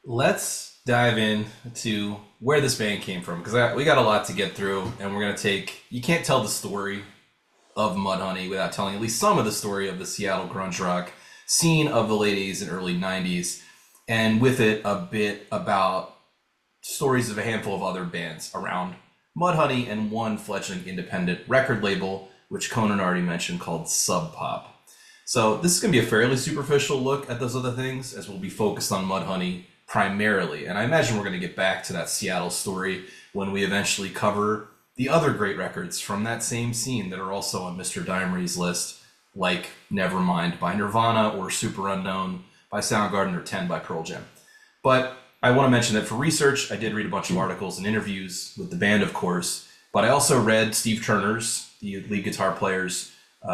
let's dive in to where this band came from because we got a lot to get through, and we're gonna take. You can't tell the story of Mudhoney without telling at least some of the story of the Seattle grunge rock scene of the late 80s and early 90s, and with it a bit about stories of a handful of other bands around Mudhoney and one fledgling independent record label, which Conan already mentioned, called Sub Pop. So this is going to be a fairly superficial look at those other things, as we'll be focused on Mudhoney primarily. And I imagine we're going to get back to that Seattle story when we eventually cover the other great records from that same scene that are also on Mr. Dimery's list, like Nevermind by Nirvana or Super Unknown by Soundgarden or 10 by Pearl Jam. But I want to mention that for research, I did read a bunch of articles and interviews with the band, of course, but I also read Steve Turner's, the lead guitar player's,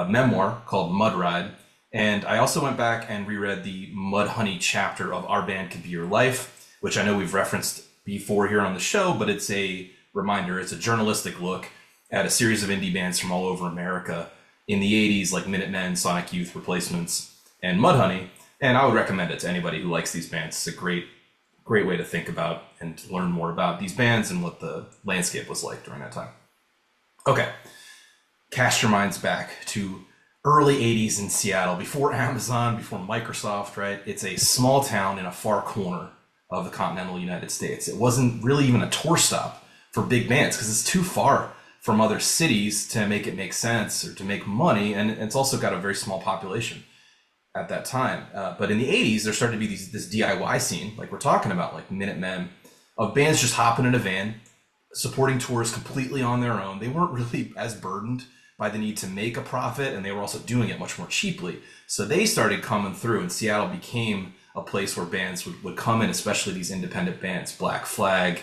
memoir called Mud Ride. And I also went back and reread the Mudhoney chapter of Our Band Could Be Your Life, which I know we've referenced before here on the show, but it's a reminder. It's a journalistic look at a series of indie bands from all over America in the 80s, like Minutemen, Sonic Youth, Replacements, and Mudhoney. And I would recommend it to anybody who likes these bands. It's a great way to think about and to learn more about these bands and what the landscape was like during that time. Okay, cast your minds back to early 80s in Seattle, before Amazon, before Microsoft, right? It's a small town in a far corner of the continental United States. It wasn't really even a tour stop for big bands because it's too far from other cities to make it make sense or to make money, and it's also got a very small population at that time. But in the 80s, there started to be this DIY scene, like we're talking about, like Minutemen, of bands just hopping in a van, supporting tours completely on their own. They weren't really as burdened by the need to make a profit, and they were also doing it much more cheaply. So they started coming through, and Seattle became a place where bands would come in, especially these independent bands, Black Flag,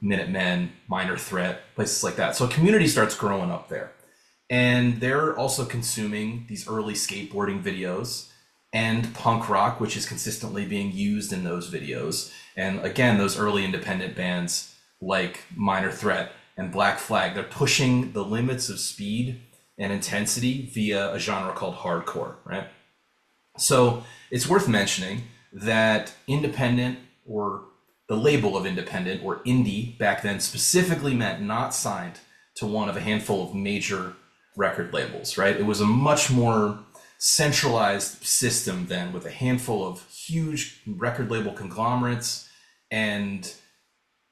Minutemen, Minor Threat, places like that. So a community starts growing up there. And they're also consuming these early skateboarding videos and punk rock, which is consistently being used in those videos. And again, those early independent bands like Minor Threat and Black Flag, they're pushing the limits of speed and intensity via a genre called hardcore, right? So it's worth mentioning that independent, or the label of independent or indie back then, specifically meant not signed to one of a handful of major record labels, right? It was a much more centralized system then, with a handful of huge record label conglomerates. And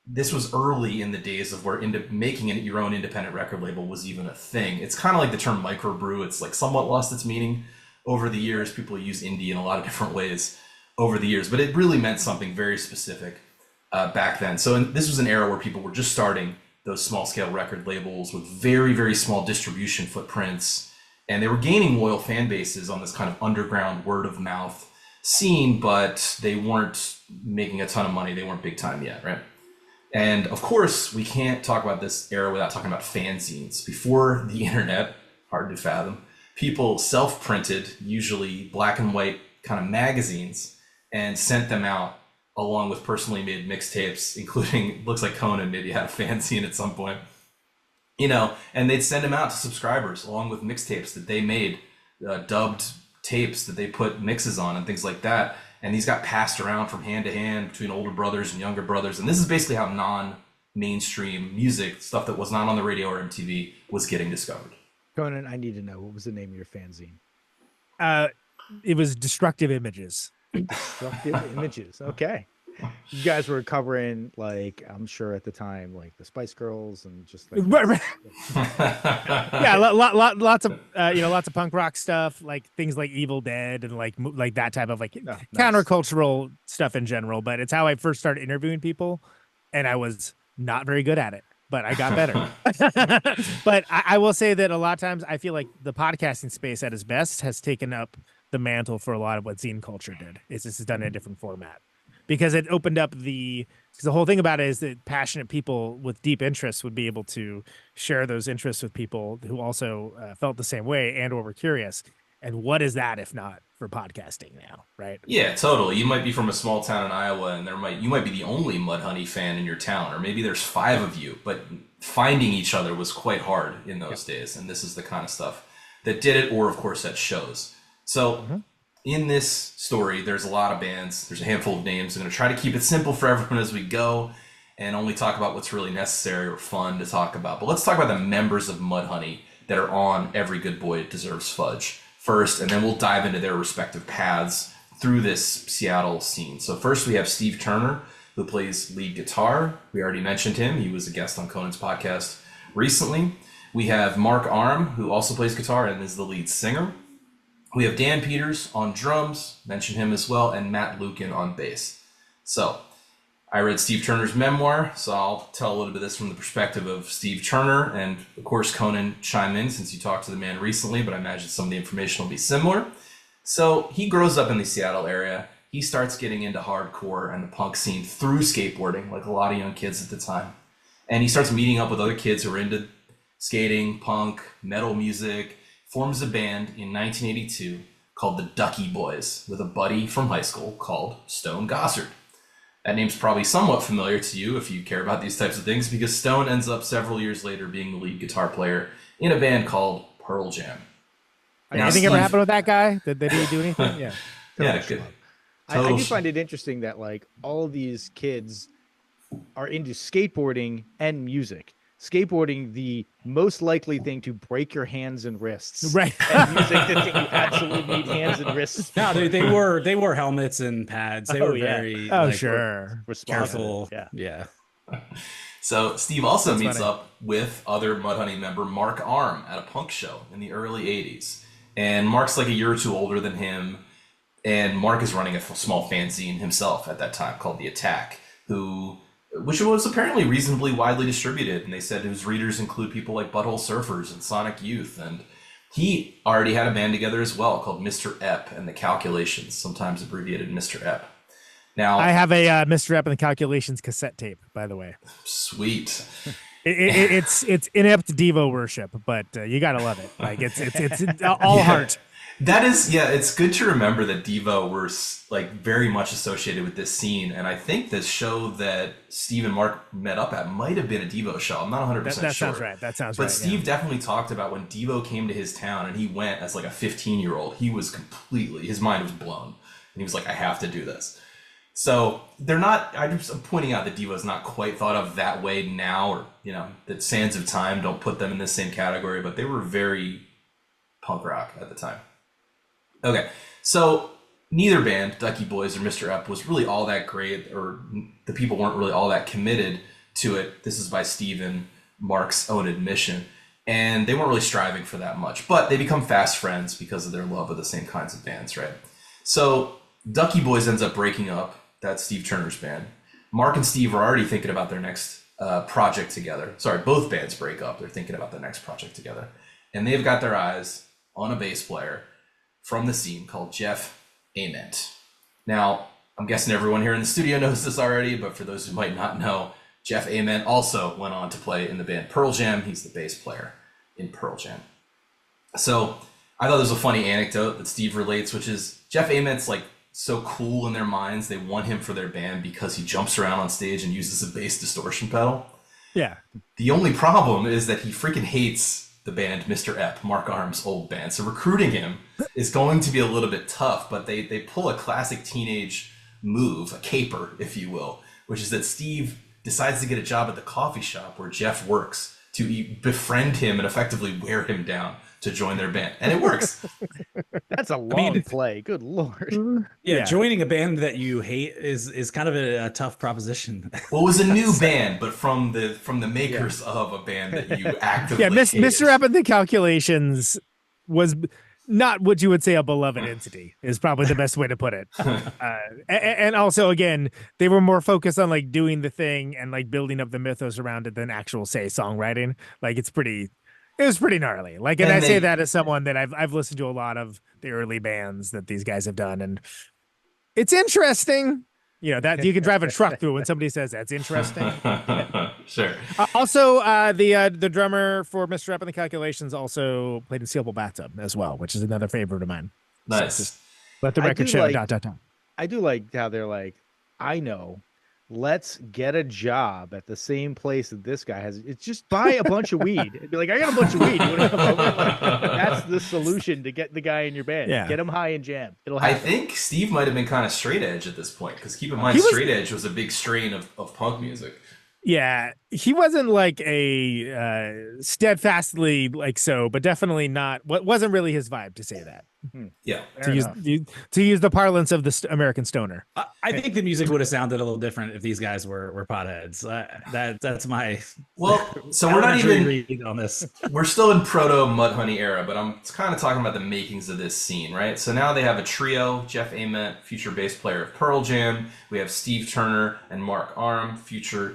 this was early in the days of where making your own independent record label was even a thing. It's kind of like the term microbrew. It's like somewhat lost its meaning over the years. People use indie in a lot of different ways over the years, but it really meant something very specific back then. So this was an era where people were just starting those small scale record labels with very, very small distribution footprints. And they were gaining loyal fan bases on this kind of underground word of mouth scene, but they weren't making a ton of money. They weren't big time yet, right? And of course, we can't talk about this era without talking about fanzines. Before the internet, hard to fathom, people self-printed, usually black and white kind of magazines, and sent them out along with personally made mixtapes, including, looks like Conan maybe had a fanzine at some point, and they'd send them out to subscribers along with mixtapes that they made, dubbed tapes that they put mixes on and things like that. And these got passed around from hand to hand between older brothers and younger brothers. And this is basically how non-mainstream music, stuff that was not on the radio or MTV, was getting discovered. Conan, I need to know, what was the name of your fanzine? It was Destructive Images. Destructive Images. Okay. You guys were covering, like, I'm sure at the time, like the Spice Girls and just like yeah, lots of punk rock stuff, like things like Evil Dead and like that type of like countercultural stuff in general. But it's how I first started interviewing people, and I was not very good at it, but I got better. But I will say that a lot of times I feel like the podcasting space at its best has taken up the mantle for a lot of what zine culture did. It's just done in a different format. Because it opened up because the whole thing about it is that passionate people with deep interests would be able to share those interests with people who also felt the same way and or were curious. And what is that if not for podcasting now, right? Yeah, totally. You might be from a small town in Iowa, and you might be the only Mudhoney fan in your town, or maybe there's 5 of you, but finding each other was quite hard in those days. And this is the kind of stuff that did it, or of course at shows. So in this story, there's a lot of bands. There's a handful of names. I'm going to try to keep it simple for everyone as we go and only talk about what's really necessary or fun to talk about. But let's talk about the members of Mudhoney that are on Every Good Boy Deserves Fudge first, and then we'll dive into their respective paths through this Seattle scene. So first we have Steve Turner, who plays lead guitar. We already mentioned him. He was a guest on Conan's podcast recently. We have Mark Arm, who also plays guitar and is the lead singer. We have Dan Peters on drums, mention him as well, and Matt Lukin on bass. So I read Steve Turner's memoir, so I'll tell a little bit of this from the perspective of Steve Turner, and of course Conan chime in since you talked to the man recently, but I imagine some of the information will be similar. So he grows up in the Seattle area. He starts getting into hardcore and the punk scene through skateboarding, like a lot of young kids at the time. And he starts meeting up with other kids who are into skating, punk, metal music, forms a band in 1982 called the Ducky Boys with a buddy from high school called Stone Gossard. That name's probably somewhat familiar to you if you care about these types of things, because Stone ends up several years later being the lead guitar player in a band called Pearl Jam. Anything ever happened with that guy? Did he do anything? Yeah. Yeah, good. I do find it interesting that like all of these kids are into skateboarding and music. Skateboarding, the most likely thing to break your hands and wrists, right? And music, the thing you absolutely need hands and wrists. No, they wore helmets and pads. They were very sure, careful. Yeah. So Steve also meets up with other Mudhoney member Mark Arm at a punk show in the early 80s. And Mark's like a year or two older than him. And Mark is running a small fanzine himself at that time called The Attack, which was apparently reasonably widely distributed. And they said his readers include people like Butthole Surfers and Sonic Youth. And he already had a band together as well called Mr. Ep and the Calculations, sometimes abbreviated Mr. Ep. Now, I have a Mr. Ep and the Calculations cassette tape, by the way. Sweet. It's inept Devo worship, but you gotta love it. Like it's all heart. That is, it's good to remember that Devo were like very much associated with this scene, and I think the show that Steve and Mark met up at might have been a Devo show. I'm not 100% sure. That sounds right. But Steve definitely talked about when Devo came to his town and he went as like a 15-year-old. He was his mind was blown, and he was like, I have to do this. So they're not. I'm pointing out that Devo's not quite thought of that way now, or that sands of time don't put them in the same category, but they were very punk rock at the time. Okay, so neither band, Ducky Boys or Mr. Ep, was really all that great, or the people weren't really all that committed to it. This is by Steve and Mark's own admission. And they weren't really striving for that much, but they become fast friends because of their love of the same kinds of bands, right? So Ducky Boys ends up breaking up. That's Steve Turner's band. Mark and Steve are already thinking about their next project together. Sorry, both bands break up. They're thinking about their next project together. And they've got their eyes on a bass player from the scene called Jeff Ament. Now, I'm guessing everyone here in the studio knows this already, but for those who might not know, Jeff Ament also went on to play in the band Pearl Jam. He's the bass player in Pearl Jam. So I thought there was a funny anecdote that Steve relates, which is Jeff Ament's like so cool in their minds. They want him for their band because he jumps around on stage and uses a bass distortion pedal. Yeah. The only problem is that he freaking hates the band Mr. Ep, Mark Arm's old band. So recruiting him is going to be a little bit tough, but they pull a classic teenage move, a caper, if you will, which is that Steve decides to get a job at the coffee shop where Jeff works to befriend him and effectively wear him down to join their band. And it works. That's a long play. Good Lord. Yeah, joining a band that you hate is kind of a tough proposition. Well, it was a new band, but from the makers of a band that you actively hated. Mr. Ep and the Calculations was not what you would say a beloved entity is probably the best way to put it. And also, again, they were more focused on like doing the thing and like building up the mythos around it than actual songwriting. Like it was pretty gnarly. Like, and I say that as someone that I've listened to a lot of the early bands that these guys have done, and it's interesting. That you can drive a truck through when somebody says that's interesting. Sure. Also, the drummer for Mr. Ep and the Calculations also played in Sealable Bathtub as well, which is another favorite of mine. Nice. So let the record show. I do like how they're like, I know let's get a job at the same place that this guy has. It's just buy a bunch of weed. It'd be like, I got a bunch of weed. You want to come over? Like, that's the solution to get the guy in your band. Yeah. Get him high and jam. It'll I happen. think Steve might have been kind of straight edge at this point, because keep in mind, straight edge was a big strain of punk music. Yeah, he wasn't like a steadfastly like so, but definitely not. What wasn't really his vibe to say that. Yeah, To use the parlance of the American stoner. I think the music would have sounded a little different if these guys were potheads. That's my so we're not even read on this. We're still in proto Mudhoney era, but I'm kind of talking about the makings of this scene, right? So now they have a trio: Jeff Ament, future bass player of Pearl Jam. We have Steve Turner and Mark Arm.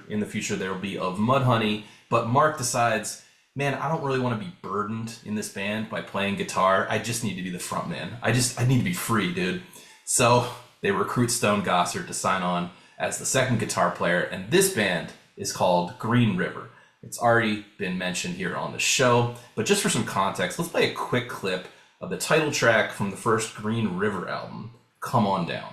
In the future there will be of Mudhoney, but Mark decides, man, I don't really want to be burdened in this band by playing guitar. I just need to be the front man. I need to be free, dude. So they recruit Stone Gossard to sign on as the second guitar player, and this band is called Green River. It's already been mentioned here on the show, but just for some context, let's play a quick clip of the title track from the first Green River album, Come On Down.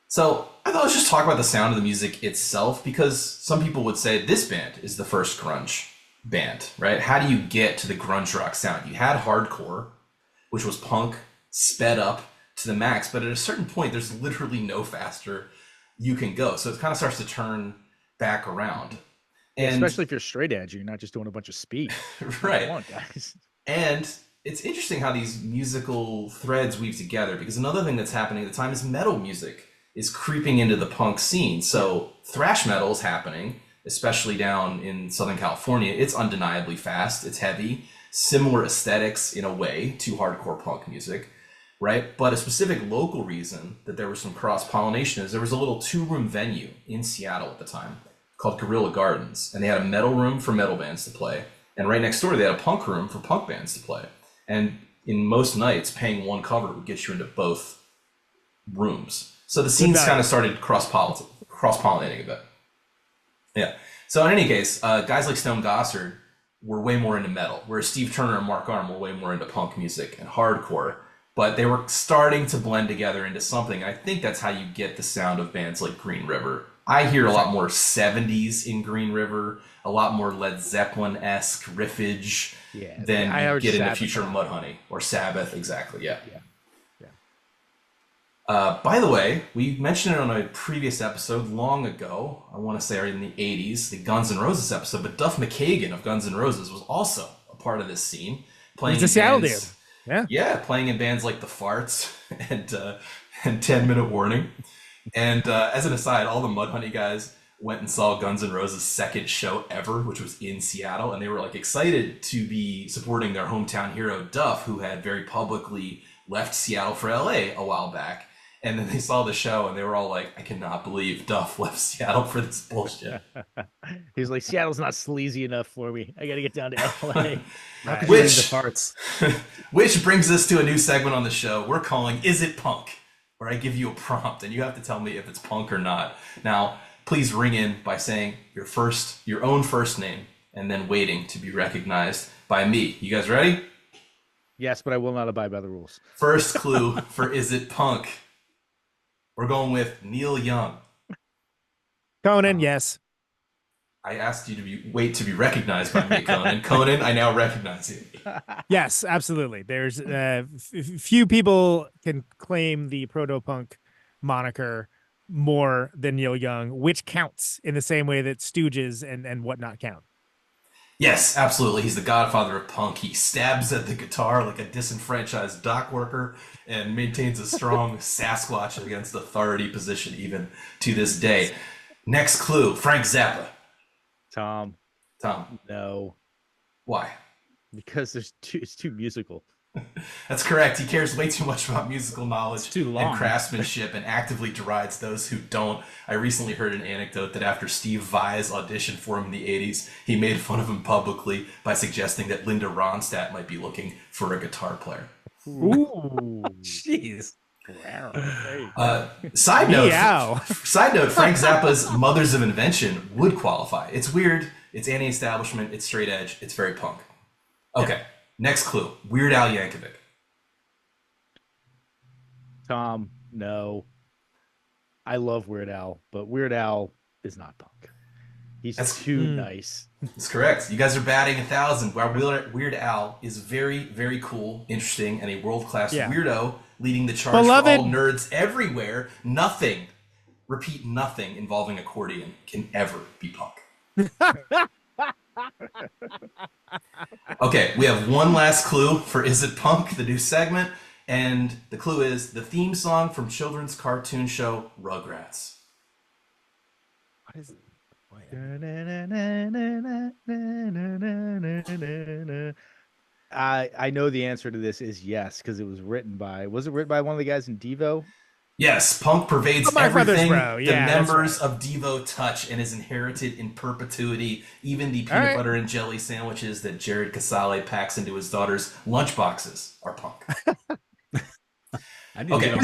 So I thought let's just talk about the sound of the music itself, because some people would say this band is the first grunge band, right? How do you get to the grunge rock sound? You had hardcore, which was punk sped up to the max, but at a certain point, there's literally no faster you can go. So it kind of starts to turn back around. And especially if you're straight edge, you're not just doing a bunch of speed. Right. Come on, guys. And it's interesting how these musical threads weave together, because another thing that's happening at the time is metal music is creeping into the punk scene. So thrash metal is happening, especially down in Southern California. It's undeniably fast, it's heavy, similar aesthetics in a way to hardcore punk music, right? But a specific local reason that there was some cross-pollination is there was a little 2-room venue in Seattle at the time called Guerrilla Gardens, and they had a metal room for metal bands to play, and right next door they had a punk room for punk bands to play. And in most nights, paying one cover would get you into both rooms. So the scenes kind of started cross-pollinating a bit. Yeah. So in any case, guys like Stone Gossard were way more into metal, whereas Steve Turner and Mark Arm were way more into punk music and hardcore. But they were starting to blend together into something. And I think that's how you get the sound of bands like Green River. I hear a lot more 70s in Green River, a lot more Led Zeppelin-esque riffage than you get in the future of Mudhoney or Sabbath. Exactly, yeah. By the way, we mentioned it on a previous episode long ago. I want to say in the 80s, the Guns N' Roses episode, but Duff McKagan of Guns N' Roses was also a part of this scene. He's a Seattle dude. Yeah, playing in bands like The Farts and 10 Minute Warning. And as an aside, all the Mudhoney guys went and saw Guns N' Roses' second show ever, which was in Seattle, and they were like excited to be supporting their hometown hero Duff, who had very publicly left Seattle for LA a while back. And then they saw the show and they were all like, I cannot believe Duff left Seattle for this bullshit. He was like, Seattle's not sleazy enough for me. I got to get down to LA. Which brings us to a new segment on the show we're calling Is It Punk? Where I give you a prompt and you have to tell me if it's punk or not. Now, please ring in by saying your own first name and then waiting to be recognized by me. You guys ready? Yes, but I will not abide by the rules. First clue for Is It Punk? We're going with Neil Young. Conan, yes. I asked you to wait to be recognized by me, Conan. Conan, I now recognize you. Yes, absolutely. There's few people can claim the proto-punk moniker more than Neil Young, which counts in the same way that Stooges and whatnot count. Yes, absolutely. He's the godfather of punk. He stabs at the guitar like a disenfranchised dock worker and maintains a strong Sasquatch against authority position even to this day. Next clue, Frank Zappa. Tom. No. Why? Because it's too musical. That's correct. He cares way too much about musical knowledge and craftsmanship and actively derides those who don't. I recently heard an anecdote that after Steve Vai's auditioned for him in the 80s, he made fun of him publicly by suggesting that Linda Ronstadt might be looking for a guitar player. Ooh. Jeez. Side note, Frank Zappa's Mothers of Invention would qualify. It's weird, it's anti-establishment, it's straight edge, it's very punk. Okay. Next clue, Weird Al Yankovic. Tom, no. I love Weird Al, but Weird Al is not punk. He's too nice. That's correct. You guys are batting 1,000. While Weird Al is very, very cool, interesting, and a world-class weirdo leading the charge for all nerds everywhere, nothing, repeat, nothing involving accordion can ever be punk. Okay, we have one last clue for Is It Punk, the new segment, and the clue is the theme song from children's cartoon show Rugrats. What is it? I know the answer to this is yes, because it was written by one of the guys in Devo? Yes, punk pervades My everything Brother's Bro. the Yeah, members of Devo touch and is inherited in perpetuity. Even the peanut butter and jelly sandwiches that Jared Casale packs into his daughter's lunchboxes are punk. Okay,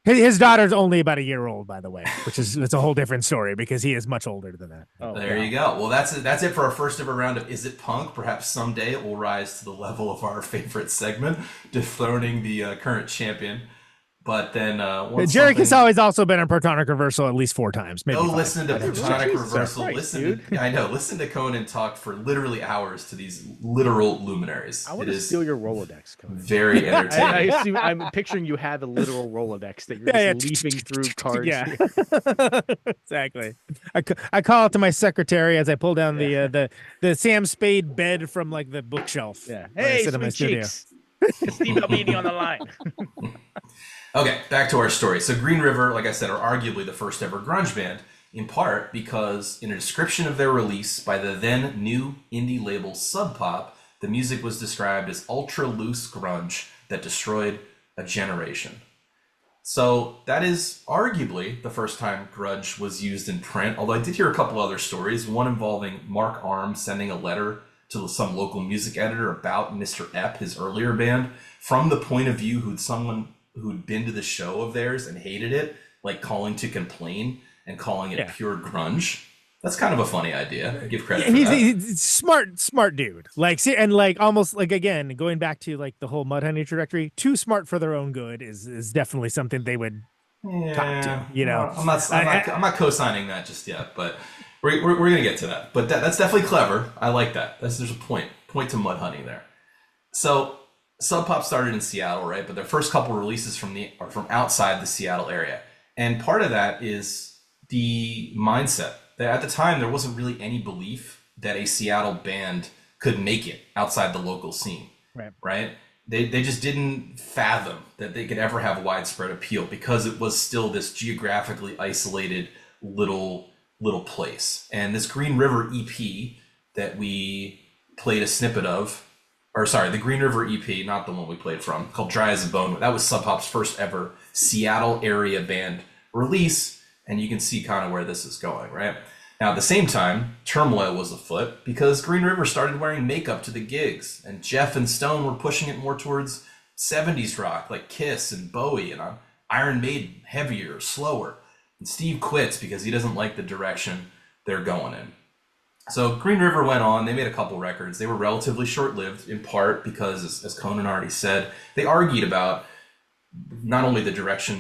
his daughter's only about a year old, by the way, it's a whole different story because he is much older than that. Oh, there you go. Well, that's it for our first ever round of Is It Punk? Perhaps someday it will rise to the level of our favorite segment, dethroning the current champion. But then Jerry Casale has also been in Protonic Reversal at least 4 times. Maybe go 5. listen to Protonic Reversal. Christ, Listen to Conan talk for literally hours to these literal luminaries. I want to steal your Rolodex, Conan. Very entertaining. I'm picturing you have a literal Rolodex that you're just leafing through cards. Yeah, exactly. I call it to my secretary as I pull down the Sam Spade bed from like the bookshelf. Yeah. Hey, sweet cheeks. Steve Albini on the line. Okay, back to our story. So Green River, like I said, are arguably the first ever grunge band, in part because in a description of their release by the then new indie label Sub Pop, the music was described as ultra loose grunge that destroyed a generation. So that is arguably the first time grunge was used in print, although I did hear a couple other stories, one involving Mark Arm sending a letter to some local music editor about Mr. Epp, his earlier band, from the point of view who'd been to the show of theirs and hated it, like calling to complain and calling it pure grunge. That's kind of a funny idea. I give credit for that. He's smart dude. Like, see, and like almost like again going back to like the whole Mudhoney trajectory. Too smart for their own good is definitely something they would talk to. You know, I'm not co-signing that just yet, but we're gonna get to that. But that's definitely clever. I like that. There's a point to Mudhoney there. So Sub Pop started in Seattle, right? But their first couple releases are from outside the Seattle area. And part of that is the mindset that at the time there wasn't really any belief that a Seattle band could make it outside the local scene, right? They just didn't fathom that they could ever have widespread appeal because it was still this geographically isolated little place. And this Green River EP that we played a snippet of, the Green River EP, not the one we played from, called Dry as a Bone. That was Sub Pop's first ever Seattle area band release, and you can see kind of where this is going, right? Now, at the same time, turmoil was afoot because Green River started wearing makeup to the gigs, and Jeff and Stone were pushing it more towards 70s rock, like Kiss and Bowie, and Iron Maiden, heavier, slower. And Steve quits because he doesn't like the direction they're going in. So Green River went on, they made a couple records. They were relatively short-lived, in part because, as Conan already said, they argued about not only the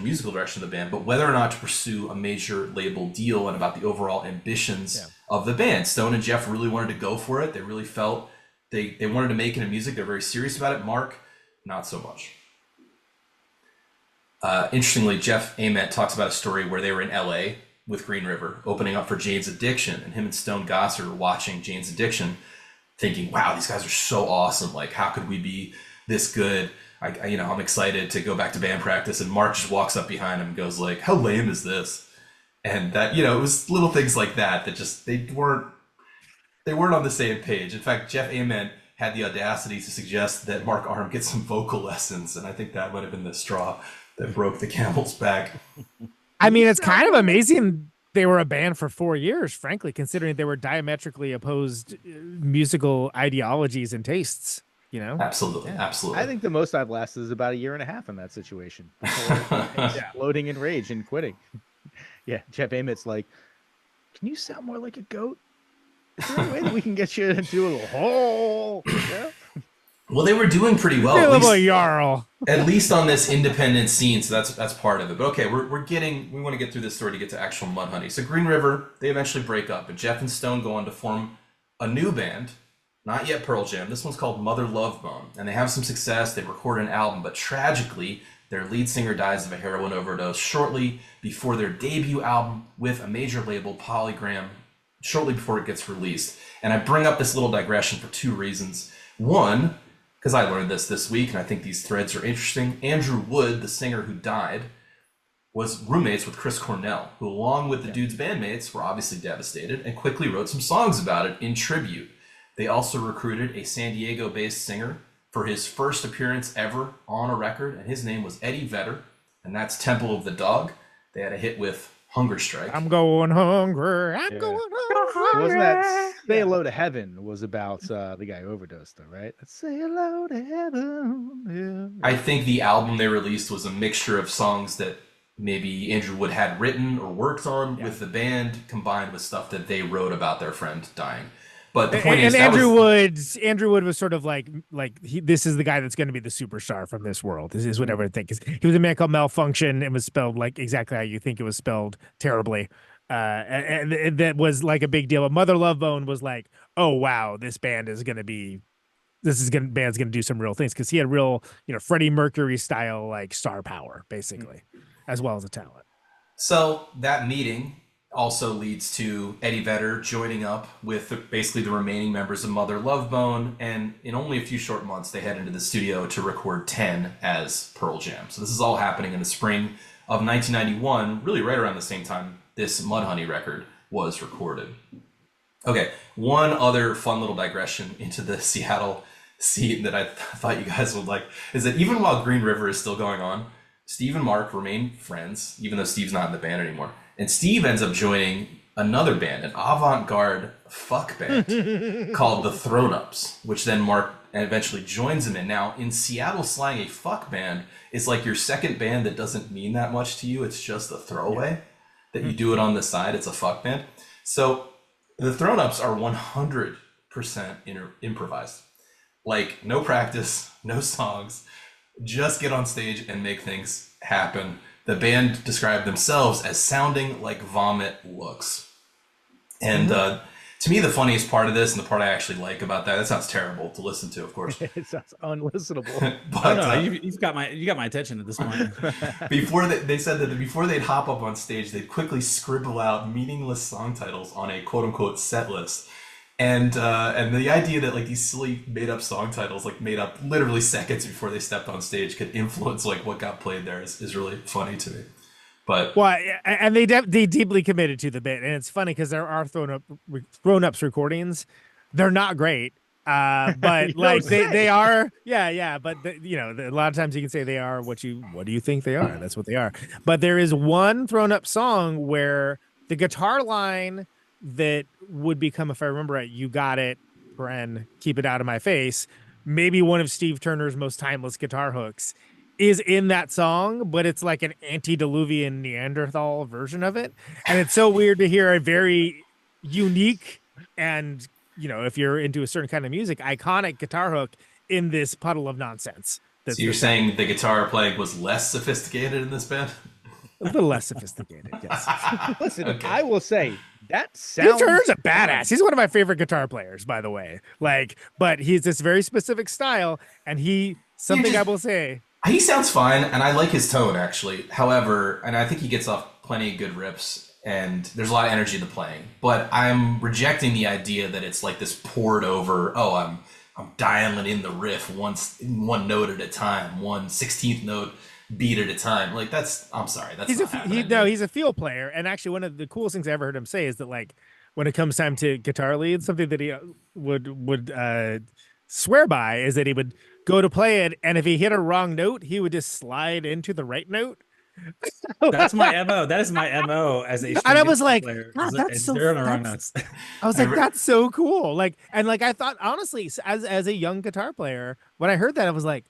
musical direction of the band, but whether or not to pursue a major label deal and about the overall ambitions of the band. Stone and Jeff really wanted to go for it. They really felt they wanted to make it in music. They're very serious about it. Mark, not so much. Interestingly, Jeff Ament talks about a story where they were in LA with Green River, opening up for Jane's Addiction, and him and Stone Gossard were watching Jane's Addiction, thinking, wow, these guys are so awesome. Like, how could we be this good? I'm excited to go back to band practice. And Mark just walks up behind him and goes like, how lame is this? And that, it was little things like that just, they weren't on the same page. In fact, Jeff Ament had the audacity to suggest that Mark Arm get some vocal lessons. And I think that might have been the straw that broke the camel's back. I mean, it's kind of amazing they were a band for 4 years, frankly, considering they were diametrically opposed musical ideologies and tastes, Absolutely. I think the most I've lasted is about 1.5 years in that situation before exploding in rage and quitting. Yeah, Jeff Amit's like, can you sound more like a goat? Is there any way that we can get you to do a little hole? Yeah. Well, they were doing pretty well. Little Jarl. At least on this independent scene, so that's part of it. But okay, we want to get through this story to get to actual Mudhoney. So Green River, they eventually break up, and Jeff and Stone go on to form a new band, not yet Pearl Jam. This one's called Mother Love Bone, and they have some success. They record an album, but tragically, their lead singer dies of a heroin overdose shortly before their debut album with a major label, Polygram, shortly before it gets released. And I bring up this little digression for two reasons. One, because I learned this week, and I think these threads are interesting. Andrew Wood, the singer who died, was roommates with Chris Cornell, who, along with the dude's bandmates, were obviously devastated and quickly wrote some songs about it in tribute. They also recruited a San Diego-based singer for his first appearance ever on a record, and his name was Eddie Vedder, and that's Temple of the Dog. They had a hit with Hunger Strike. I'm going hungry. I'm going hungry. Wasn't that Say Hello to Heaven was about the guy who overdosed, though, right? Let's say hello to heaven. Yeah. I think the album they released was a mixture of songs that maybe Andrew Wood had written or worked on with the band, combined with stuff that they wrote about their friend dying. But the point is, Andrew Wood was sort of like this is the guy that's going to be the superstar from this world. This is what everyone thinks. He was a man called Malfunction and was spelled like exactly how you think it was spelled, terribly. And that was like a big deal. But Mother Love Bone was like, oh wow, this band is going to be, band's going to do some real things, because he had real, Freddie Mercury style like star power basically, as well as a talent. So that meeting also leads to Eddie Vedder joining up with basically the remaining members of Mother Love Bone, and in only a few short months they head into the studio to record 10 as Pearl Jam. So this is all happening in the spring of 1991, really right around the same time this Mudhoney record was recorded. Okay, one other fun little digression into the Seattle scene that I thought you guys would like is that even while Green River is still going on, Steve and Mark remain friends, even though Steve's not in the band anymore. And Steve ends up joining another band, an avant-garde fuck band called the Thrown Ups, which then Mark eventually joins him in. Now, in Seattle slang, a fuck band is like your second band that doesn't mean that much to you. It's just a throwaway that you do it on the side. It's a fuck band. So the Thrown Ups are 100% improvised. Like, no practice, no songs, just get on stage and make things happen. The band described themselves as sounding like vomit looks. And to me, the funniest part of this, and the part I actually like about that sounds terrible to listen to, of course. It sounds unlistenable. But you've got my attention at this point. Before they said that before they'd hop up on stage, they'd quickly scribble out meaningless song titles on a quote unquote set list. And the idea that like these silly made up song titles, like made up literally seconds before they stepped on stage, could influence like what got played there is really funny to me. But and they deeply committed to the bit, and it's funny because there are Thrown Ups recordings. They're not great, but like they are, But a lot of times you can say they are what do you think they are? That's what they are. But there is one Thrown Up song where the guitar line that would become, if I remember right, "You Got It," Bren, "Keep It Out of My Face," maybe one of Steve Turner's most timeless guitar hooks, is in that song, but it's like an antediluvian Neanderthal version of it. And it's so weird to hear a very unique and, if you're into a certain kind of music, iconic guitar hook in this puddle of nonsense. So you're saying the guitar playing was less sophisticated in this band? A little less sophisticated, yes. Listen, okay. I will say that sounds. Steve Turner's a badass. He's one of my favorite guitar players, by the way. But he's this very specific style, and I will say. He sounds fine, and I like his tone actually. However, and I think he gets off plenty of good riffs, and there's a lot of energy in the playing. But I'm rejecting the idea that it's like this poured over. Oh, I'm dialing in the riff one note at a time, 1/16th note beat at a time. Like I'm sorry, that's not happening. He's a field player, and actually one of the coolest things I ever heard him say is that like when it comes time to guitar lead, something that he would swear by is that he would go to play it, and if he hit a wrong note, he would just slide into the right note. That's my MO. That is my MO as a. And I was like, player. God, that's so. They're on the wrong notes. I was like, that's so cool. Like, and like I thought, honestly, as a young guitar player, when I heard that, I was like,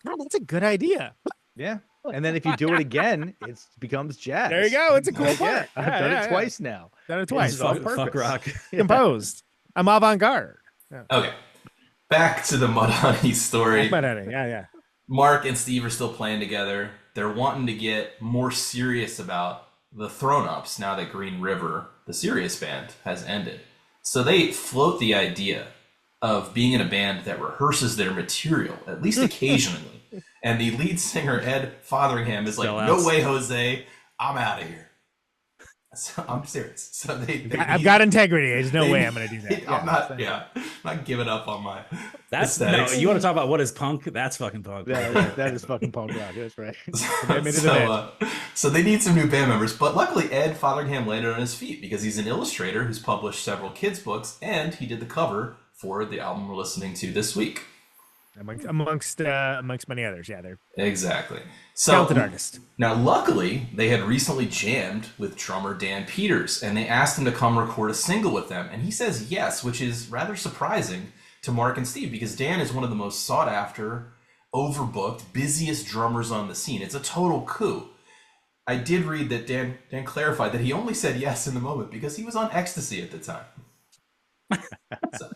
God, that's a good idea. Yeah. And then if you do it again, it becomes jazz. There you go. It's a cool part. I've done it twice now. Done it twice. Fuck rock. Composed. I'm avant-garde. Okay. back to the Mudhoney story. Yeah. Mark and Steve are still playing together. They're wanting to get more serious about the Thrown Ups now that Green River, the serious band, has ended. So they float the idea of being in a band that rehearses their material, at least occasionally. And the lead singer, Ed Fotheringham, is like, no way, Jose, I'm out of here. So I'm serious. So I've got integrity. There's no way I'm going to do that. I'm not giving up on my aesthetics. No, you want to talk about what is punk? That's fucking punk. That is fucking punk rock. That's right. So they need some new band members, but luckily Ed Fotheringham landed on his feet because he's an illustrator who's published several kids' books, and he did the cover for the album we're listening to this week. Amongst many others, yeah, they're exactly so talented artist. Now, luckily, they had recently jammed with drummer Dan Peters, and they asked him to come record a single with them, and he says yes, which is rather surprising to Mark and Steve because Dan is one of the most sought after, overbooked, busiest drummers on the scene. It's a total coup. I did read that Dan clarified that he only said yes in the moment because he was on ecstasy at the time. So.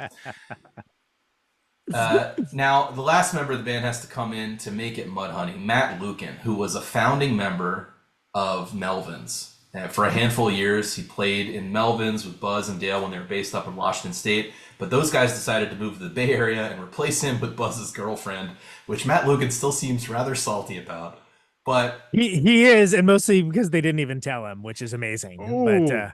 Now, the last member of the band has to come in to make it Mudhoney, Matt Lukin, who was a founding member of Melvins. For a handful of years, he played in Melvins with Buzz and Dale when they were based up in Washington State. But those guys decided to move to the Bay Area and replace him with Buzz's girlfriend, which Matt Lukin still seems rather salty about. But he is, and mostly because they didn't even tell him, which is amazing. Ooh.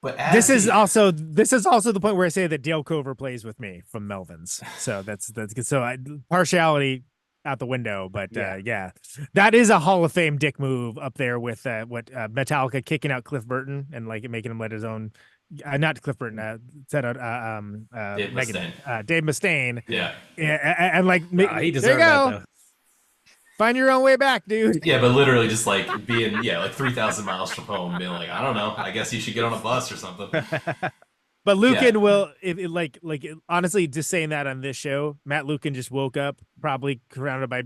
But this is also the point where I say that Dale Cover plays with me from Melvins. So that's good. So partiality out the window, but yeah, that is a Hall of Fame dick move up there with Metallica kicking out Cliff Burton and like making him let his own. Not Cliff Burton. Said Dave Mustaine. Dave Mustaine. Yeah, and like he deserved that though. Find your own way back, dude. Yeah, but literally just like being, like 3,000 miles from home, being like, I don't know, I guess you should get on a bus or something. But Lukin will, honestly, just saying that on this show, Matt Lukin just woke up, probably surrounded by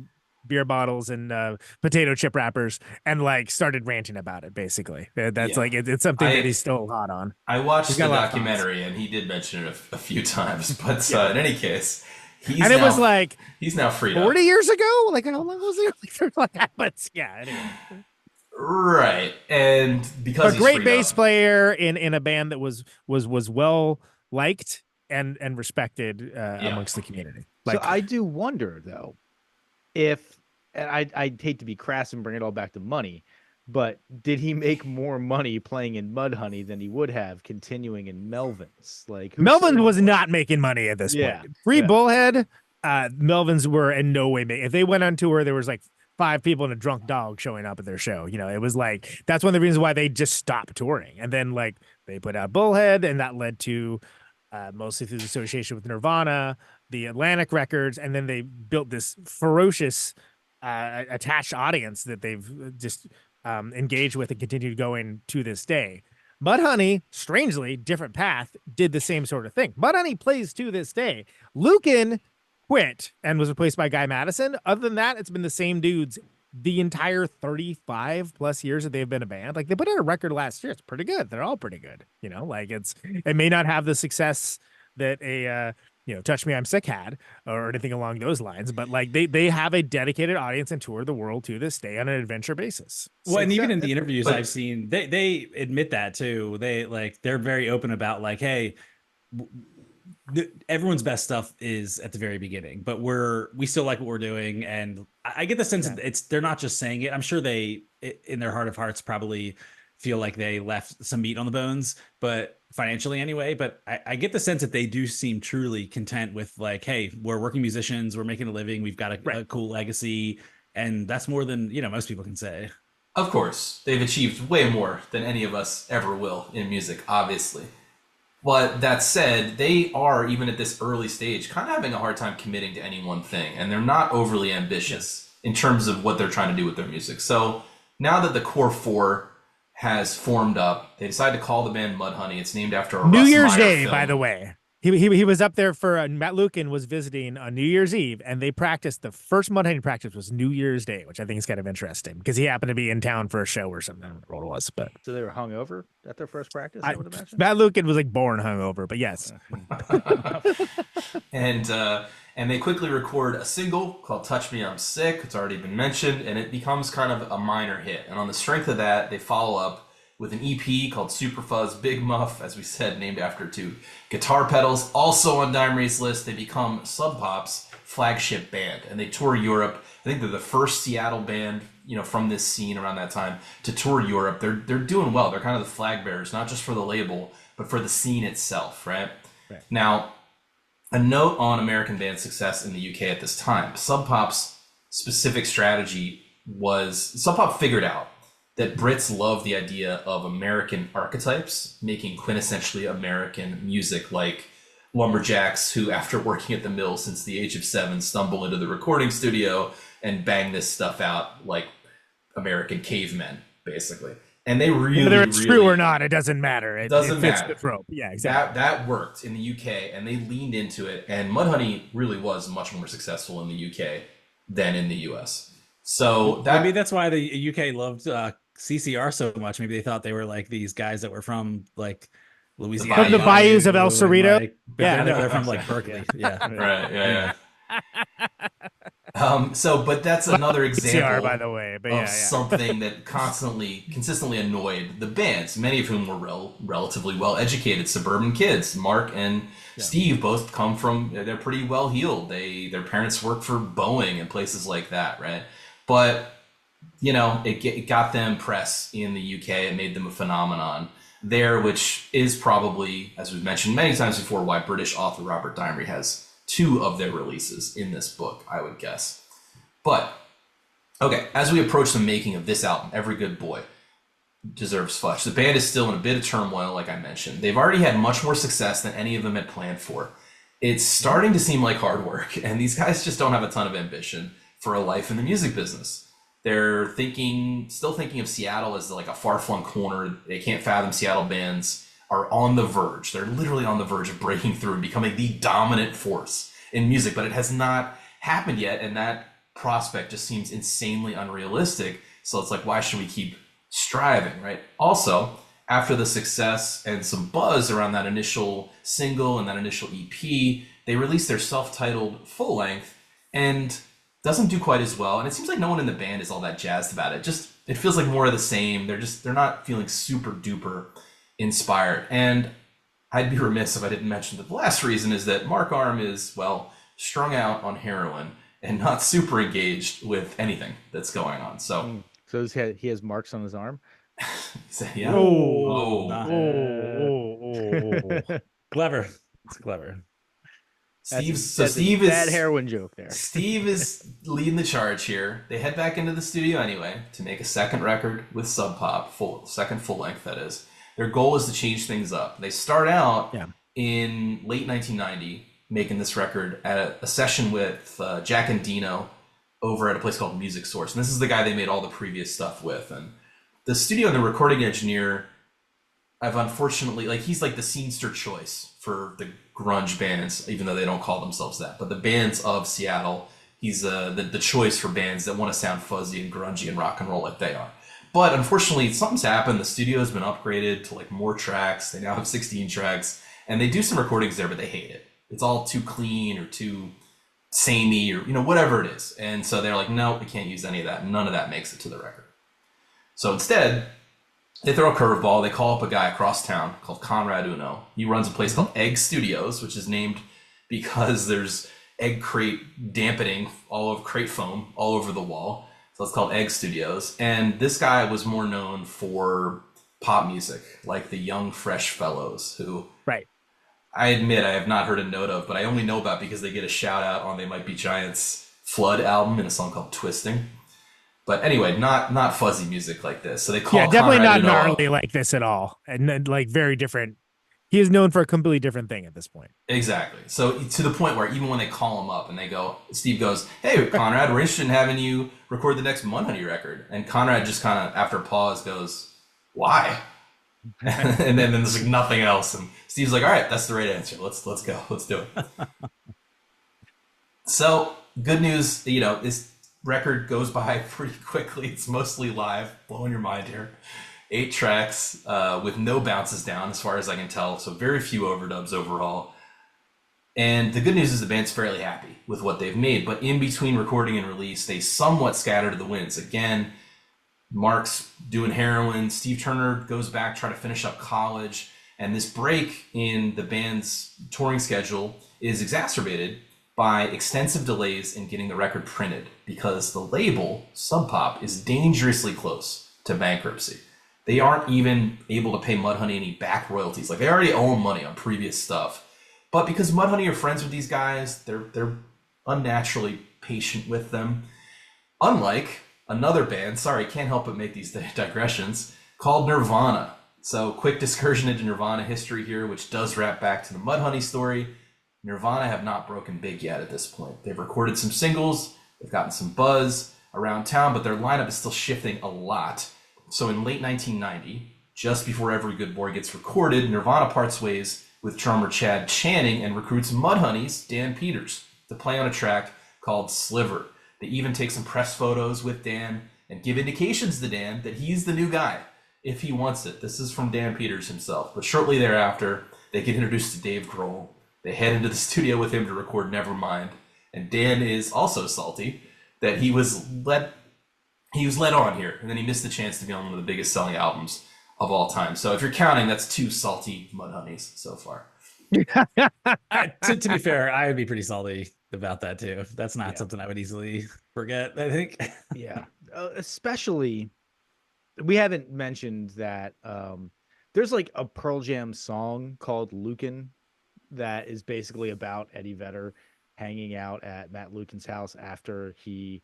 beer bottles and potato chip wrappers, and like started ranting about it. Basically, that's like it's something that he's still hot on. I watched the documentary, and he did mention it a few times. But in any case. It was like he's now freed 40 years ago. Like how long was it? But yeah, anyway. Right, and because a great bass player in a band that was well liked and respected amongst the community. So I do wonder though, if and I'd hate to be crass and bring it all back to money, but did he make more money playing in Mudhoney than he would have continuing in Melvins? Like Melvins was not making money at this point. Free Bullhead, Melvins were in no way making. If they went on tour, there was like 5 people and a drunk dog showing up at their show. It was like that's one of the reasons why they just stopped touring. And then like they put out Bullhead, and that led to mostly through the association with Nirvana, the Atlantic Records, and then they built this ferocious attached audience that they've just engaged with and continued going to this day. Mudhoney, strangely, different path, did the same sort of thing. Mudhoney plays to this day. Lukin quit and was replaced by Guy Madison. Other than that, it's been the same dudes the entire 35 plus years that they've been a band. Like they put out a record last year. It's pretty good. They're all pretty good. Like it may not have the success that a Touch Me I'm Sick had or anything along those lines, but like they have a dedicated audience and tour the world to this day on an adventure basis. Well, and even in the interviews I've seen, they admit that too. They're very open about like, hey, everyone's best stuff is at the very beginning, but we still like what we're doing. And I get the sense that they're not just saying it. I'm sure they, in their heart of hearts, probably feel like they left some meat on the bones, but financially anyway. But I get the sense that they do seem truly content with like, hey, we're working musicians, we're making a living, we've got a cool legacy, and that's more than most people can say. Of course, they've achieved way more than any of us ever will in music, obviously. But that said, they are, even at this early stage, kind of having a hard time committing to any one thing, and they're not overly ambitious in terms of what they're trying to do with their music. So now that the core 4 has formed up, they decided to call the band Mudhoney. It's named after a New Russ Year's Meyer Day, film. by the way. He was up there for Matt Lukin was visiting on New Year's Eve, and they practiced. The first Mudhoney practice was New Year's Day, which I think is kind of interesting because he happened to be in town for a show or something. I don't know what it was, but So they were hungover at their first practice, I would imagine. Matt Lukin was like born hungover, but yes. And they quickly record a single called "Touch Me, I'm Sick." It's already been mentioned, and it becomes kind of a minor hit. And on the strength of that, they follow up with an EP called Super Fuzz Big Muff, as we said, named after two guitar pedals. Also on Dime Race list, they become Sub Pop's flagship band, and they tour Europe. I think they're the first Seattle band, from this scene around that time to tour Europe. They're doing well. They're kind of the flag bearers, not just for the label, but for the scene itself, right? Now, a note on American band success in the UK at this time. Sub Pop's specific strategy was Sub Pop figured out that Brits love the idea of American archetypes, making quintessentially American music, like lumberjacks who, after working at the mill since the age of 7, stumble into the recording studio and bang this stuff out like American cavemen, basically. And they really, whether it's true or not, it doesn't matter. It doesn't fits matter. the trope. Yeah, exactly. That worked in the UK, and they leaned into it. And Mudhoney really was much more successful in the UK than in the US. So maybe that's why the UK loved CCR so much. Maybe they thought they were like these guys that were from like Louisiana, from the bayous of El Cerrito. Like, they're from like Berkeley. Yeah, right. Yeah. But that's another example, CCR, by the way, but of something that consistently annoyed the bands, many of whom were relatively well-educated suburban kids. Mark and Steve both come from, they're pretty well-heeled. Their parents worked for Boeing and places like that, right? But it got them press in the UK. It made them a phenomenon there, which is probably, as we've mentioned many times before, why British author Robert Dimery has 2 of their releases in this book, I would guess. But, okay, as we approach the making of this album, Every Good Boy deserves Fudge. The band is still in a bit of turmoil, like I mentioned. They've already had much more success than any of them had planned for. It's starting to seem like hard work, and these guys just don't have a ton of ambition for a life in the music business. They're still thinking of Seattle as like a far-flung corner. They can't fathom Seattle bands are on the verge. They're literally on the verge of breaking through and becoming the dominant force in music, but it has not happened yet, and that prospect just seems insanely unrealistic. So it's like, why should we keep striving, right? Also, after the success and some buzz around that initial single and that initial EP, they released their self-titled full-length, and doesn't do quite as well. And it seems like no one in the band is all that jazzed about it. It feels like more of the same. They're not feeling super duper inspired. And I'd be remiss if I didn't mention that the last reason is that Mark Arm is, strung out on heroin and not super engaged with anything that's going on. So he has marks on his arm. Yeah. Clever. It's clever. Steve is bad heroin joke there. Steve is leading the charge here. They head back into the studio anyway to make a second record with Sub Pop, second full length, that is. Their goal is to change things up. They start out in late 1990 making this record at a session with Jack and Dino over at a place called Music Source. And this is the guy they made all the previous stuff with. And the studio and the recording engineer, I've unfortunately, he's like the scenester choice for the grunge bands, even though they don't call themselves that. But the bands of Seattle, he's the choice for bands that want to sound fuzzy and grungy and rock and roll like they are. But unfortunately, something's happened. The studio has been upgraded to more tracks. They now have 16 tracks, and they do some recordings there, but they hate it. It's all too clean or too samey or whatever it is. And so they're like, no, we can't use any of that. None of that makes it to the record. So instead, they throw a curveball. They call up a guy across town called Conrad Uno. He runs a place called Egg Studios, which is named because there's egg crate dampening, all of crate foam all over the wall. So it's called Egg Studios. And this guy was more known for pop music, like the Young Fresh Fellows, who I admit I have not heard a note of, but I only know about because they get a shout out on They Might Be Giants' Flood album in a song called Twisting. But anyway, not fuzzy music like this. So they call definitely Conrad not Uno gnarly like this at all, and then very different. He is known for a completely different thing at this point. Exactly. So to the point where even when they call him up and they go, Steve goes, "Hey, Conrad, we're interested in having you record the next Mudhoney record." And Conrad just kind of, after a pause, goes, "Why?" and then there's like nothing else. And Steve's like, all right, that's the right answer. Let's go. Let's do it. So good news, this record goes by pretty quickly. It's mostly live, blowing your mind here. 8 tracks with no bounces down, as far as I can tell. So very few overdubs overall. And the good news is the band's fairly happy with what they've made. But in between recording and release, they somewhat scatter to the winds. Again, Mark's doing heroin. Steve Turner goes back, try to finish up college. And this break in the band's touring schedule is exacerbated by extensive delays in getting the record printed because the label, Sub Pop, is dangerously close to bankruptcy. They aren't even able to pay Mudhoney any back royalties. Like, they already owe them money on previous stuff. But because Mudhoney are friends with these guys, they're unnaturally patient with them. Unlike another band, sorry, can't help but make these digressions, called Nirvana. So quick excursion into Nirvana history here, which does wrap back to the Mudhoney story. Nirvana have not broken big yet at this point. They've recorded some singles, they've gotten some buzz around town, but their lineup is still shifting a lot. So in late 1990, just before Every Good Boy gets recorded, Nirvana parts ways with drummer Chad Channing and recruits Mudhoney's Dan Peters to play on a track called Sliver. They even take some press photos with Dan and give indications to Dan that he's the new guy if he wants it. This is from Dan Peters himself. But shortly thereafter, they get introduced to Dave Grohl. They head into the studio with him to record Nevermind. And Dan is also salty that he was led on here, and then he missed the chance to be on one of the biggest selling albums of all time. So if you're counting, that's 2 salty Mudhoneys so far. To be fair, I would be pretty salty about that too. That's not something I would easily forget, I think. Yeah. Especially, we haven't mentioned that there's like a Pearl Jam song called Lucan that is basically about Eddie Vedder hanging out at Matt Lucan's house after he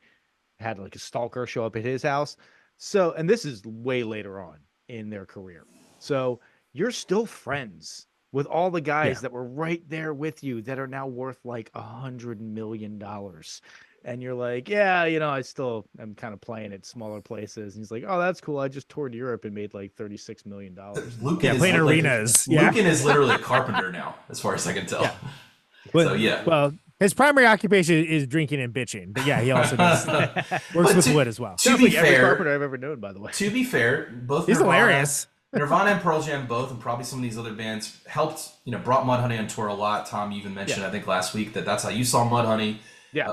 had like a stalker show up at his house. So, and this is way later on in their career. So you're still friends with all the guys that were right there with you that are now worth like $100 million. And you're like, I still am kind of playing at smaller places. And he's like, oh, that's cool. I just toured Europe and made like $36 million. Lucan playing arenas. Lucan is literally a carpenter now, as far as I can tell. Yeah. Well, his primary occupation is drinking and bitching. But he also does works with wood as well. To be every fair, carpenter I've ever known, by the way. To be fair, both he's hilarious. Nirvana and Pearl Jam both, and probably some of these other bands helped, brought Mudhoney on tour a lot. Tom, you even mentioned, I think last week, that's how you saw Mudhoney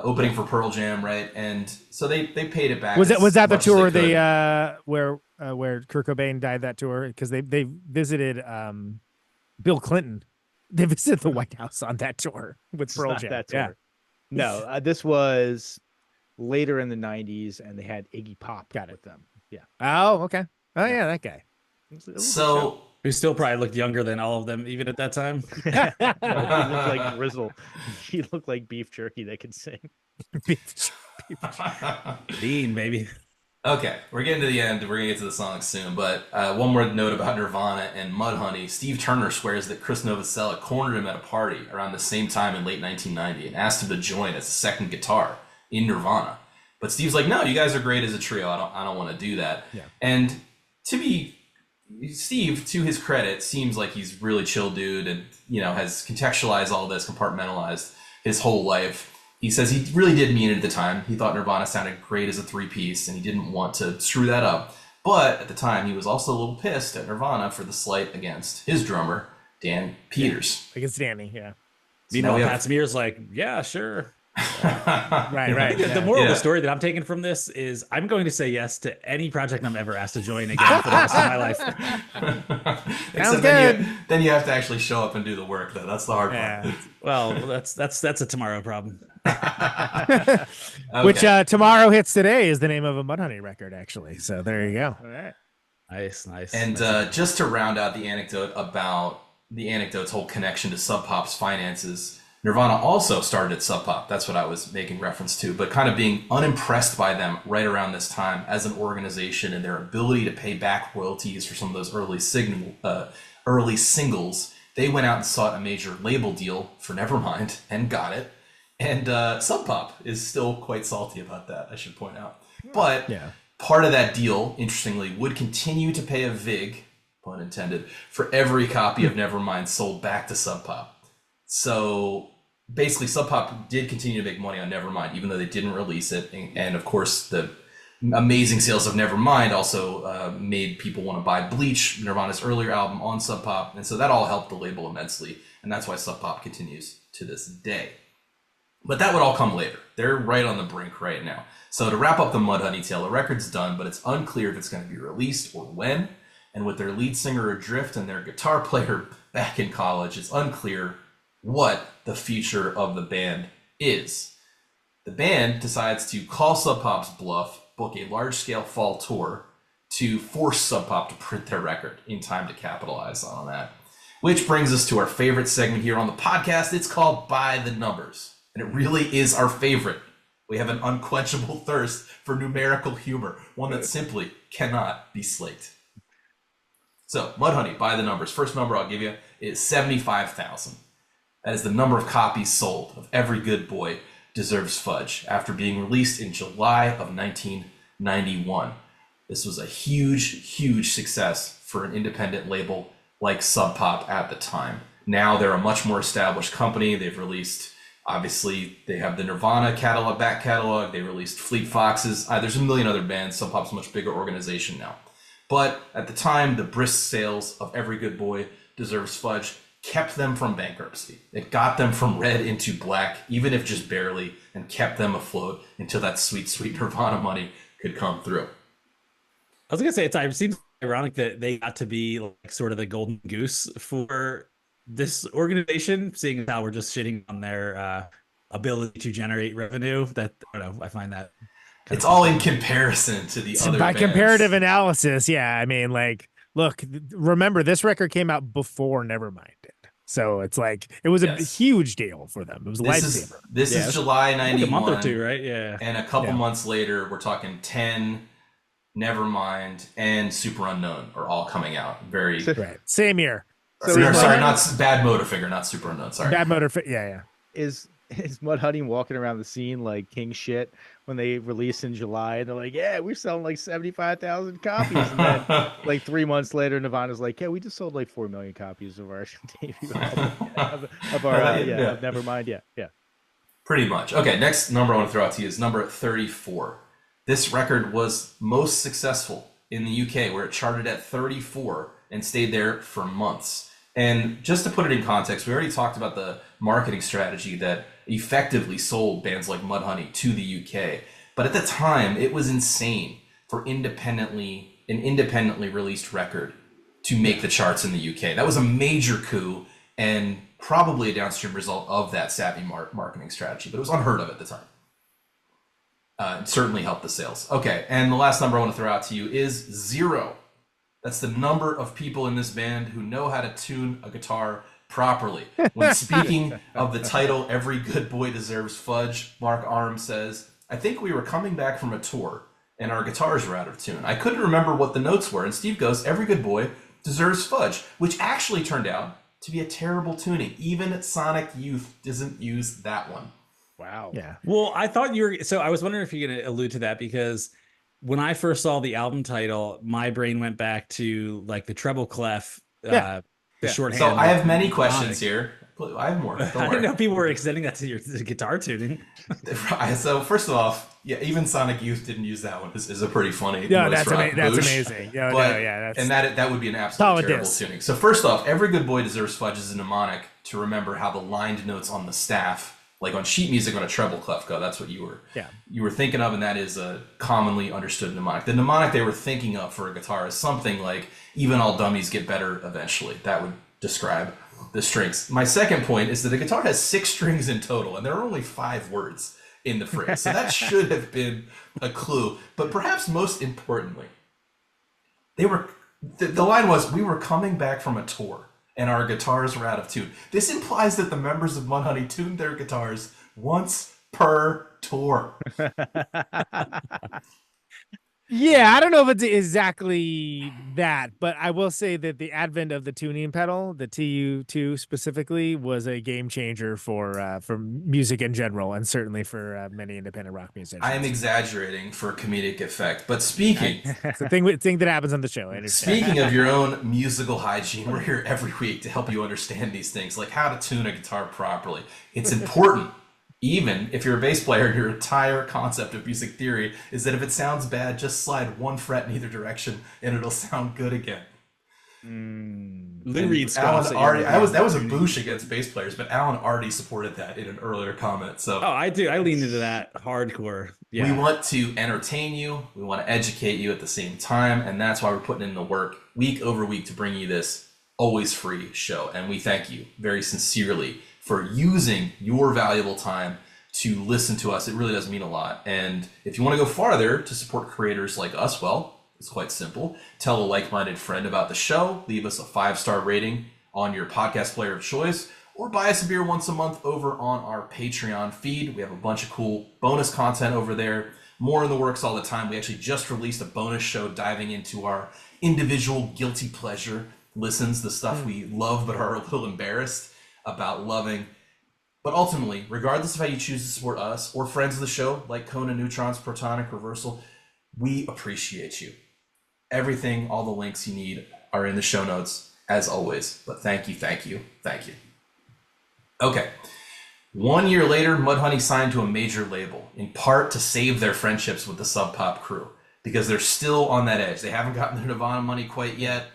opening for Pearl Jam, right? And so they paid it back. Was that the tour where Kurt Cobain died? That tour, because they visited Bill Clinton. They visited the White House on that tour with Pearl Jam. That tour. Yeah. No, this was later in the 90s, and they had Iggy Pop with them. Yeah. Oh, okay. Oh, yeah, that guy. So who still probably looked younger than all of them, even at that time. He looked like Grizzle. He looked like beef jerky that could sing. Lean, baby. Okay, we're getting to the end. We're gonna get to the song soon, but one more note about Nirvana and Mudhoney. Steve Turner swears that Chris Novoselic cornered him at a party around the same time in late 1990 and asked him to join as a second guitar in Nirvana. But Steve's like, "No, you guys are great as a trio. I don't want to do that." Yeah. And Steve, to his credit, seems like he's really chill dude, and has contextualized all this, compartmentalized his whole life. He says he really did mean it at the time. He thought Nirvana sounded great as a 3-piece, and he didn't want to screw that up. But at the time, he was also a little pissed at Nirvana for the slight against his drummer, Dan Peters. Against Danny, yeah. Meanwhile, Pat Smear's like, yeah, sure. Right. The moral of the story that I'm taking from this is I'm going to say yes to any project I'm ever asked to join again for the rest of my life. Except then you have to actually show up and do the work, though. That's the hard part. Well, that's a tomorrow problem. Okay. Which Tomorrow Hits Today is the name of a Mudhoney record, actually. So there you go. All right. Nice. And just to round out the anecdote's whole connection to Sub Pop's finances, Nirvana also started at Sub Pop. That's what I was making reference to, but kind of being unimpressed by them right around this time as an organization and their ability to pay back royalties for some of those early singles. They went out and sought a major label deal for Nevermind and got it. And Sub Pop is still quite salty about that, I should point out. But part of that deal, interestingly, would continue to pay a VIG pun intended, for every copy of Nevermind sold back to Sub Pop. So basically, Sub Pop did continue to make money on Nevermind, even though they didn't release it. And of course, the amazing sales of Nevermind also made people want to buy Bleach, Nirvana's earlier album, on Sub Pop. And so that all helped the label immensely. And that's why Sub Pop continues to this day. But that would all come later. They're right on the brink right now. So to wrap up the Mudhoney tale, the record's done, but it's unclear if it's going to be released or when. And with their lead singer adrift and their guitar player back in college, it's unclear what the future of the band is. The band decides to call Sub Pop's bluff, book a large-scale fall tour to force Sub Pop to print their record in time to capitalize on that. Which brings us to our favorite segment here on the podcast. It's called By the Numbers. And it really is our favorite. We have an unquenchable thirst for numerical humor, one that simply cannot be slaked. So, Mudhoney, by the numbers. First number I'll give you is 75,000. That is the number of copies sold of Every Good Boy Deserves Fudge after being released in July of 1991. This was a huge, huge success for an independent label like Sub Pop at the time. Now they're a much more established company. They've released, obviously, they have the Nirvana catalog, back catalog. They released Fleet Foxes. There's a million other bands. Sub Pop's a much bigger organization now. But at the time, the brisk sales of Every Good Boy Deserves Fudge kept them from bankruptcy. It got them from red into black, even if just barely, and kept them afloat until that sweet, sweet Nirvana money could come through. I was gonna say, it seems ironic that they got to be like sort of the golden goose for this organization, seeing as how we're just shitting on their ability to generate revenue. That, I don't know, I find that it's all in comparison to the other by bands. comparative analysis. Yeah, I mean, like, look, remember this record came out before Nevermind did, so it's like it was a huge deal for them. It was a lifesaver. This is July 91, like a month or two, right? Yeah, and a couple months later, we're talking 10, Nevermind, and Super Unknown are all coming out. Very right, same year. So sorry, not Bad Motor Figure, not Super Unknown. Sorry, Bad Motor Figure. Yeah. Is Mudhoney walking around the scene like king shit when they release in July? And they're like, yeah, we're selling like 75,000 copies. And then like 3 months later, Nirvana's like, yeah, we just sold like 4 million copies of our debut album. of Nevermind. Yeah. Pretty much. Okay, next number I want to throw out to you is number 34. This record was most successful in the UK, where it charted at 34 and stayed there for months. And just to put it in context, we already talked about the marketing strategy that effectively sold bands like Mudhoney to the UK. But at the time, it was insane for an independently released record to make the charts in the UK. That was a major coup and probably a downstream result of that savvy marketing strategy, but it was unheard of at the time. It certainly helped the sales. Okay, and the last number I want to throw out to you is 0. That's the number of people in this band who know how to tune a guitar properly. When speaking of the title, Every Good Boy Deserves Fudge, Mark Arm says, I think we were coming back from a tour and our guitars were out of tune. I couldn't remember what the notes were. And Steve goes, Every Good Boy Deserves Fudge, which actually turned out to be a terrible tuning. Even Sonic Youth doesn't use that one. Wow. Yeah. Well, I thought I was wondering if you're going to allude to that, because when I first saw the album title, my brain went back to like the treble clef, the shorthand. So I have many questions here. I have more. I didn't know people were extending that to your guitar tuning. So first off, even Sonic Youth didn't use that one. This is a pretty funny. Yeah, that's amazing. That would be an absolutely terrible tuning. So first off, Every Good Boy Deserves Fudge is a mnemonic to remember how the lined notes on the staff, like on sheet music, on a treble clef go. That's what you were thinking of, and that is a commonly understood mnemonic. The mnemonic they were thinking of for a guitar is something like "Even all dummies get better eventually." That would describe the strings. My second point is that the guitar has 6 strings in total, and there are only 5 words in the phrase. So that should have been a clue. But perhaps most importantly, the line was, "We were coming back from a tour and our guitars were out of tune." This implies that the members of Mudhoney tuned their guitars once per tour. Yeah, I don't know if it's exactly that, but I will say that the advent of the tuning pedal, the TU2 specifically, was a game changer for music in general, and certainly for many independent rock musicians. I am exaggerating for comedic effect, but It's a thing that happens on the show. I understand. speaking of your own musical hygiene, we're here every week to help you understand these things, like how to tune a guitar properly. It's important. Even if you're a bass player, your entire concept of music theory is that if it sounds bad, just slide one fret in either direction and it'll sound good again. Lou Reed Alan scoffs at already, your- that was a boosh against bass players, but Alan already supported that in an earlier comment. So Oh, I do. I lean into that hardcore. Yeah. we want to entertain you, we want to educate you at the same time, and that's why we're putting in the work week over week to bring you this always free show. And we thank you very sincerely for using your valuable time to listen to us. It really does mean a lot. And if you want to go farther to support creators like us, well, it's quite simple. Tell a like-minded friend about the show, leave us a 5-star rating on your podcast player of choice, or buy us a beer once a month over on our Patreon feed. We have a bunch of cool bonus content over there. More in the works all the time. We actually just released a bonus show diving into our individual guilty pleasure listens, the stuff we love but are a little embarrassed about loving. But ultimately, regardless of how you choose to support us or friends of the show like Kona Neutron's Protonic Reversal, we appreciate you. Everything, all the links you need are in the show notes as always. But thank you, thank you, thank you. Okay. 1 year later, Mudhoney signed to a major label, in part to save their friendships with the Sub Pop crew, because they're still on that edge. They haven't gotten their Nirvana money quite yet,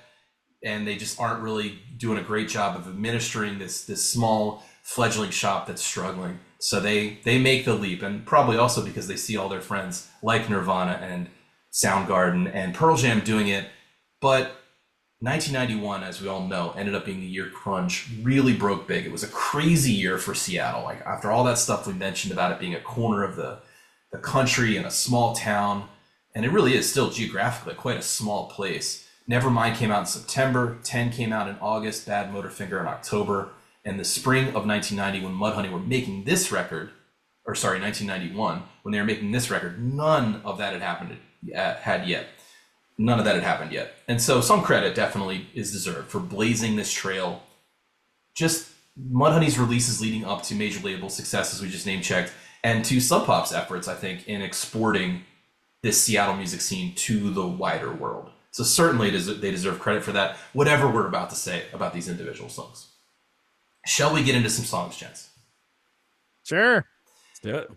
and they just aren't really doing a great job of administering this small fledgling shop that's struggling. So they make the leap, and probably also because they see all their friends like Nirvana and Soundgarden and Pearl Jam doing it. But 1991, as we all know, ended up being the year grunge really broke big. It was a crazy year for Seattle. Like, after all that stuff we mentioned about it being a corner of the country and a small town, and it really is still geographically quite a small place. Nevermind came out in September, 10 came out in August, Bad Motorfinger in October, and the spring of 1990, when Mudhoney were making this record, 1991, when they were making this record, none of that had happened yet. And so some credit definitely is deserved for blazing this trail. Just Mudhoney's releases leading up to major label successes we just name checked, and to Sub Pop's efforts, I think, in exporting this Seattle music scene to the wider world. So certainly they deserve credit for that, whatever we're about to say about these individual songs. Shall we get into some songs, gents? Sure. Let's do it.